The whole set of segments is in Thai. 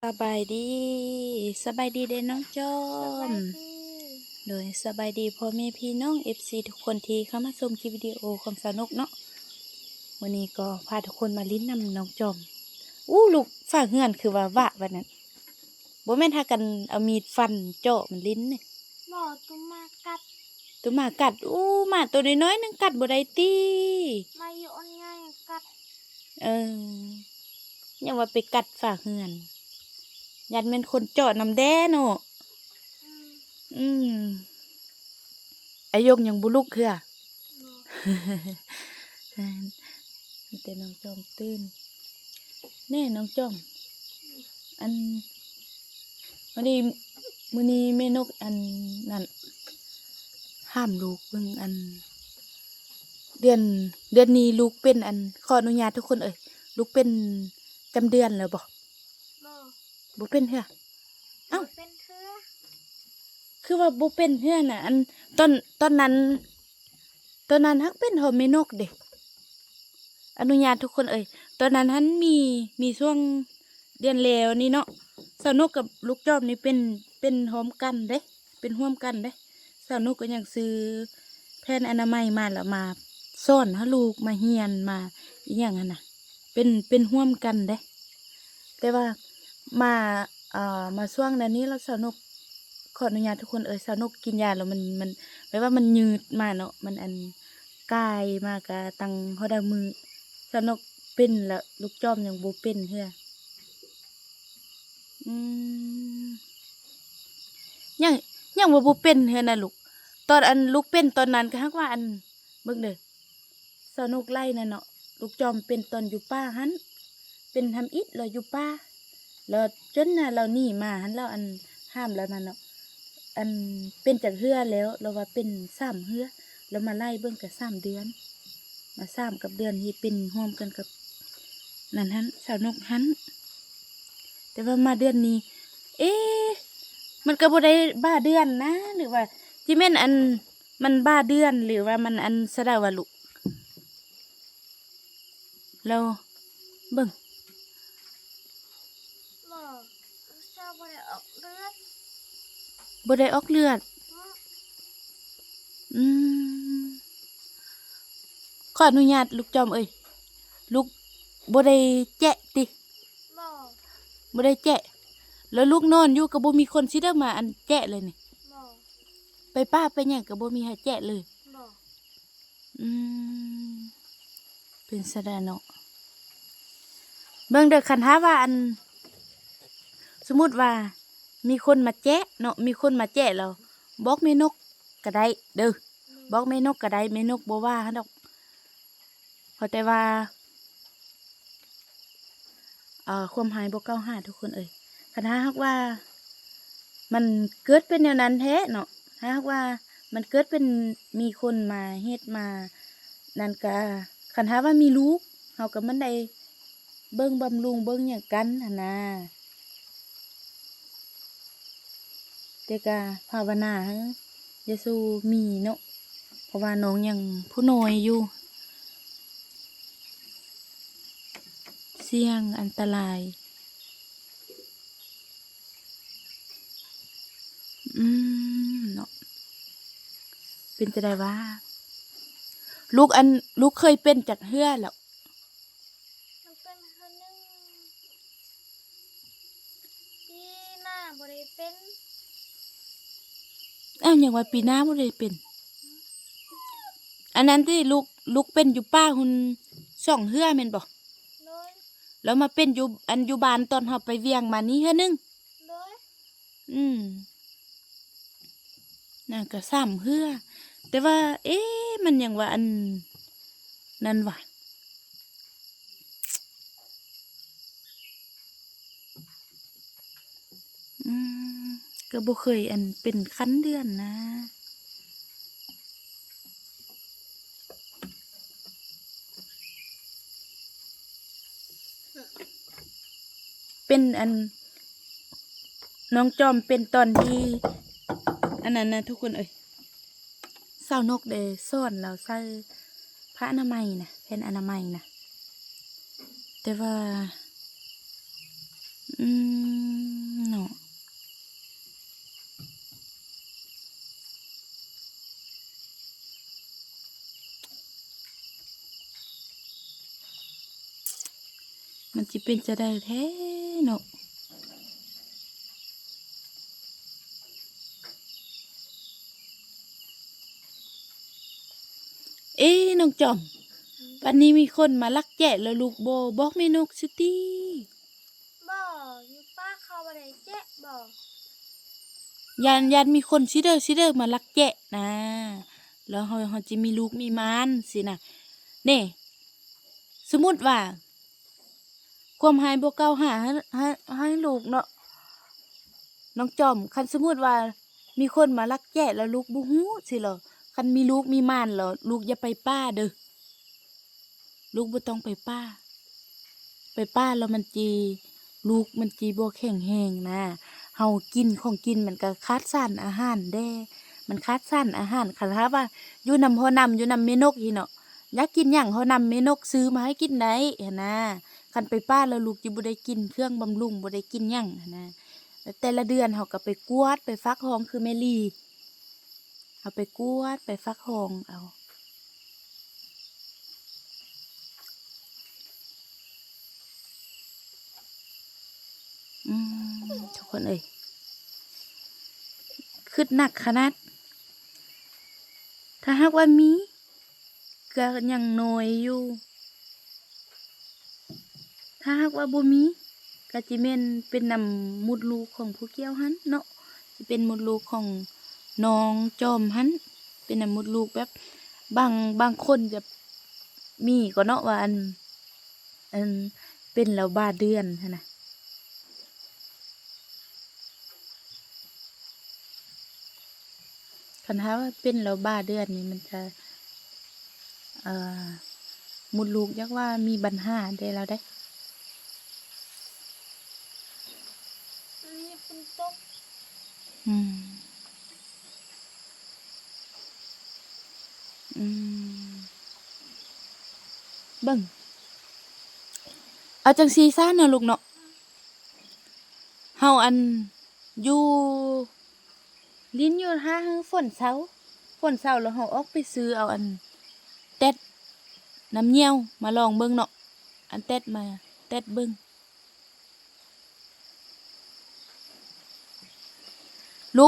สบายดีสบายดีเด้น้องจอสบามยดีโดยสบายดีพ่อแม่พี่น้องFCทุกคนที่เข้ามาชมคลิปวิดีโอความสนุกเนาะวันนี้ก็พาทุกคนมาลิ้นนำน้องจอมลูกฝากเงื่อนคือว่าวะวันนั้นบ่แม่นหากันเอามีดฟันเจาะมันลิ้นเนี่ยหมอตุมากัดตัวหมากัดหมาตัวน้อยๆนึงกัดบ่ได้ติมาอยู่อันง่ายกัดเออยังว่าไปกัดฝากเงื่อนยันเป็นคนเจาะน้ำแด้เนาะอืมอืมไอยงยังบุลุกคือ หมอ แต่น้องจอมตื่นแน่น้องจอมอันวันนี้มื้อนี้แม่นกอันนั่นห้ามลูกเบิ่งอันเดือนนี้ลูกเป็นอันขออนุญาตทุกคนลูกเป็นจำเดือนแล้วบ่หมอบ่เป็นเฮือเอ้าเป็นเถื่อคือว่าบ่เป็นเฮือน่ะอันตอนนั้นฮักเป็นหอมแม่นกเด้อนุญาตทุกคนตอนนั้นหันมีช่วงเดือนแล้วนี่เนาะสาวนุกกับลูกจอมนี่เป็นพร้อมกันเด้เป็นร่วมกันเด้สาวนุกก็ยังซื้อแผ่นอนามัยมาแล้วมาซ่อนให้ลูกมาเฮียนมาอีหยังหั่นน่ะเป็นร่วมกันเด้แต่ว่ามามาช่วงนั้นนี้แล้วสาวนุกขออนุญาตทุกคนสาวนุกกินยาแล้วมันแปลว่ามันยืดมาเนาะมันอันกายมากะตังเฮาได้มือสาวนุกเป็นแล้วลูกจอมยังบ่เป็นเฮืออืมยังยังว่าบ่เป็นเฮือน่ะลูกตอนอันลูกเป็นตอนนั้นก็ฮักว่าอันเบิ่งเด้อสนุกไล่นั่นเนาะลูกจอมเป็นตอนอยู่ป่าหันเป็นทำอิฐแล้วอยู่ป่าแล้วจนน่ะเราหนีมาหันแล้วอันห้ามแล้วนั่นเนาะอันเป็นจากเฮือแล้วเราว่าเป็น3เฮือแล้วมาไล่เบิ่งก็3เดือนมา3กับเดือนที่เป็นร่วมกันกับนั่นหันสาวนกหันแต่ว่ามาเดือนนี้ เอ๊ะมันก็บ่ได้บ้าเดือนนะหรือว่าจิแม่นอันมันบ้าเดือนหรือว่ามันอันสะดาวะลุเราเบิ่งหมอเจ้าบ่ได้ออกเลือดบ่ได้ออกเลือดหมออืมขออนุญาตลูกจอมลูกบ่ได้แจะติหมอบ่ได้แจะแล้วลูกนอนอยู่ก็บ่มีคนสิได้มาอันแจะเลยนี่หมอไปป้าไปหยังก็บ่มีให้แจะเลยหมออืมเป็นสะดาเนาะเบิ่งเด้อคันหาว่าอันสมมุติว่ามีคนมาแจะเนาะมีคนมาแจะแล้วบอกแม่นกก็ได้เด้อบอกแม่นกก็ได้แม่นกบ่ว่าหั่นดอกเพราะแต่ว่าความหายบ่ก้าวหาทุกคนคันหาฮักว่ามันเกิดเป็นแนวนั้นแท้เนาะถ้าหากว่ามันเกิดเป็นมีคนมาเฮ็ดมานั่นก็คันหาว่ามีลูกเฮาก็มันได้เบิ่งบำรุงเบิ่งหยังกันหั่นนะแต่ก็ภาวนาให้ยะซูมีเนาะเพราะว่าน้องยังผู้น้อยอยู่เสี่ยงอันตรายเนาะเป็นจะได้ว่าลูกเคยเป็นจากเฮือแล้วมันเป็นคนนึงที่หน้าบ่ได้เป็น อย่างว่าปีหน้าบ่ได้เป็นอันนั้นที่ลูกเป็นอยู่ป้าหุ่น2เฮือแม่นบ่เลย แล้วมาเป็นอยู่บ้านตอนเฮาไปเวียงมานี้เฮือนึงเลย อืมน่ะก็3เฮือแต่ว่า มันยังว่าอันนั่นว่ะอืมก็บ่เคยอันเป็นคันเดือนนะเป็นอันน้องจอมเป็นตอนที่อันนั้นนะทุกคนสาวนกได้สอนเราใส่ผ้าอนามัยนะแผ่นอนามัยนะแต่ว่าอืม มันสิเป็นจะได้แท้เนาะน้องจอมวันนี้มีคนมาลักแกะแล้วลูกโบบอกแม่นกสิติ บ่อยู่ป้าเขาบ่ได้แจ๊ะบ่ ยันมีคนซิเดอร์มาลักแกะนะแล้วเฮาจะมีลูกมีมานสินะเน่สมมุติว่าความหายบ่เก่าหาให้ลูกเนาะน้องจอมคันสมมุติว่ามีคนมาลักแกะแล้วลูกบ่ฮู้สิเหรอคันมีลูกมีมานเหรอลูกอย่าไปป้าเด้อลูกบ่ต้องไปป้าแล้วมันจีลูกมันจีบ่แข็งแรงนะเฮากินของกินมันก็ขาดสารอาหารเด้มันขาดสารอาหารคันถ้าว่าอยู่นำพ่อนำอยู่นำแม่นกอีเนาะอยากกินหยังเฮานำแม่นกซื้อมาให้กินได้หันนะคันไปป้าแล้วลูกจิบ่ได้กินเครื่องบำรุงบ่ได้กินหยังหันนะแล้วแต่ละเดือนเฮาก็ไปกวดไปฟักทองคือแม่ลีเอาไปกวดไปฟักทองเอาทุกคนเอ้ยขึ้นหนักขนาดถ้าหากว่ามีก็ยังน้อยอยู่ถ้าหากว่าบ่มีก็จิแม่นเป็นนำมุดลูกของผู้เกี่ยวหันเนาะสิเป็นมุดลูกของน้องจอมหันเป็นนำมุดลูกแบบบางคนจะมีก็เนาะว่าอันเป็นแล้วบาเดือนหั้นนะคันถ้าว่าเป็นแล้วบาเดือนนี่มันจะมุดลูกยักว่ามีปัญหาได้แล้วได้มีฝนตก อืมเบิ่งเอาจังซีซ่าเนาะลูกเนาะเฮาอยู่ลิ้นอยู่ห้างฝนเช้าแล้วเฮาออกไปซื้อเอาเต็ดน้ำเงี้ยวมาลองเบิ่งเนาะเต็ดมาเต็ดเบิ่งลู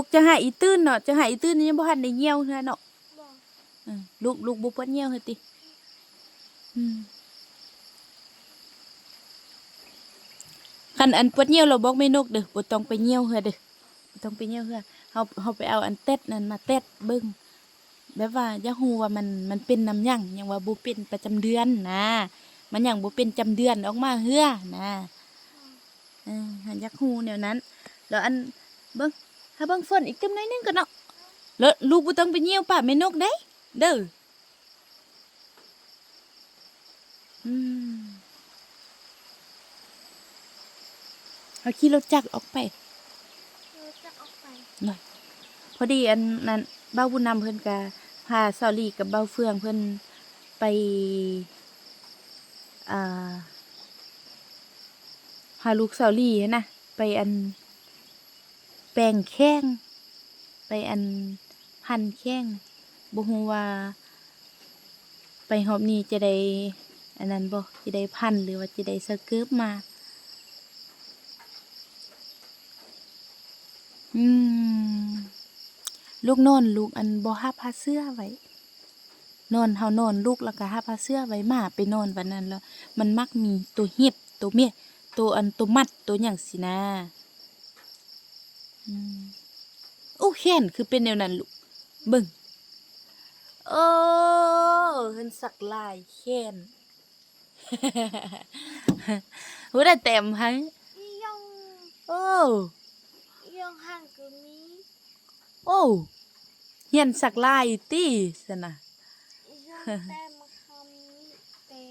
กจะหาอีตื้นเนาะจะหาอีตื้นนี่ยังบ่ทันได้เงี้ยวเทื่อเนาะบ่ ลูกบ่ปวดเงี้ยวเฮ็ดติคันปวดเงี้ยวเราบอกแม่นกเด้อบ่ต้องไปเงี้ยวเฮือเด้อบ่ต้องไปเงี้ยวเฮือเฮาไปเอาเต็ดนั่นมาเต็ดเบิ่งแบบว่าอยากฮู้ว่ามันเป็นน้ำหยังว่าบ่เป็นประจำเดือนนะมันหยังบ่เป็นจำเดือนออกมาเฮือนะอยากฮู้แนวนั้นแล้วเบิ่งถ้าเบิ่งฝนอีกตึมหน่อยนึงก็เนาะแล้วลูกบ่ต้องไปเงี้ยวป้าแม่นกได้เด้อเอาขี่รถจักรออกไปเราจะออกไป หน่อยพอดีนั้นบ้าวบุญนำเพิ่นก็พาเสาลีกับบ้าวเฟืองเพิ่นไปพาลูกเสาลีนะไปแปลงแข้งไปพันแข้งบ่ฮู้ว่าไปรอบนี้จะได้อันนั้นบ่จะได้พันหรือว่าจะได้สเกิร์ฟมาลูกนอนลูกบ่ฮับผ้าเสื้อไว้นอนเฮานอนลูกแล้วก็ฮับผ้าเสื้อไว้หมาไปนอนวันนั้นแล้วมันมักมีตัวเห็บตัวเมียตัวมัดตัวหยังสินะโอ้แขนคือเป็นแนวนั้นลูกเบิ่งเพิ่นสักลายแขน หูได้เต็มให้ อียอง โอ้ อียองห่างก็มี โอ้เฮียนสักลายติซั่นน่ะ อียองแต้มคำเต็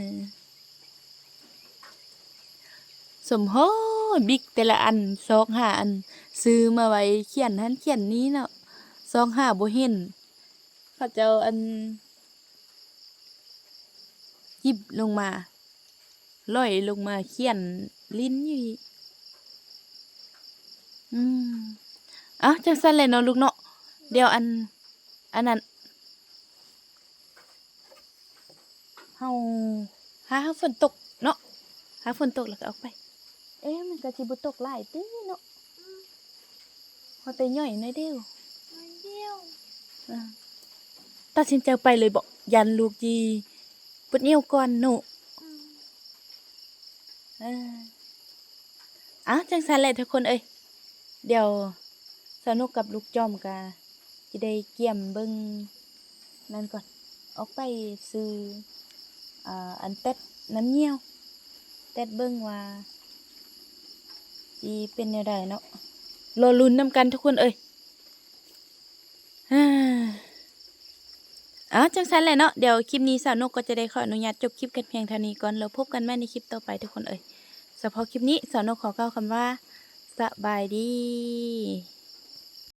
ม สมโหบิ๊กแต่ละอัน2-5อันซื้อมาไว้เขียนหั้นเขียนนี้เนาะ2-5บ่เห็นเขาเจ้าหยิบลงมาร้อยลงมาเขียนลิ้นอยู่อีกจังซั่นแหละเนาะลูกเนาะเดี๋ยวอันนั้นเฮา หาฝนตกเนาะหาฝนตกแล้วก็ออกไป เอ๊ะมันก็สิบ่ตกหลายติเนาะ อืม พอแต่ย่อยน้อยเดียว น้อยเดียว อ่าตัดสินใจไปเลยบ่ยันลูกยีปวดเอวก่อนเนาะ อืม จังซั่นแหละทุกคนเอ้ยเดี๋ยวสนุกกับลูกจอมก็สิได้เกี่ยมเบิ่งนั่นก่อนออกไปซื้ออันเต็ดน้ำเงี้ยวเต็ดเบิ่งว่าสิเป็นแนวใดเนาะรอลุ้นนำกันทุกคนเอ้ยจังซั่นแหละเนาะเดี๋ยวคลิปนี้สาวนกก็จะได้ขออนุญาตจบคลิปกันเพียงเท่านี้ก่อนแล้วพบกันใหม่ในคลิปต่อไปทุกคนเอ้ยเฉพาะคลิปนี้สาวนกขอกล่าวคำว่าสบายดี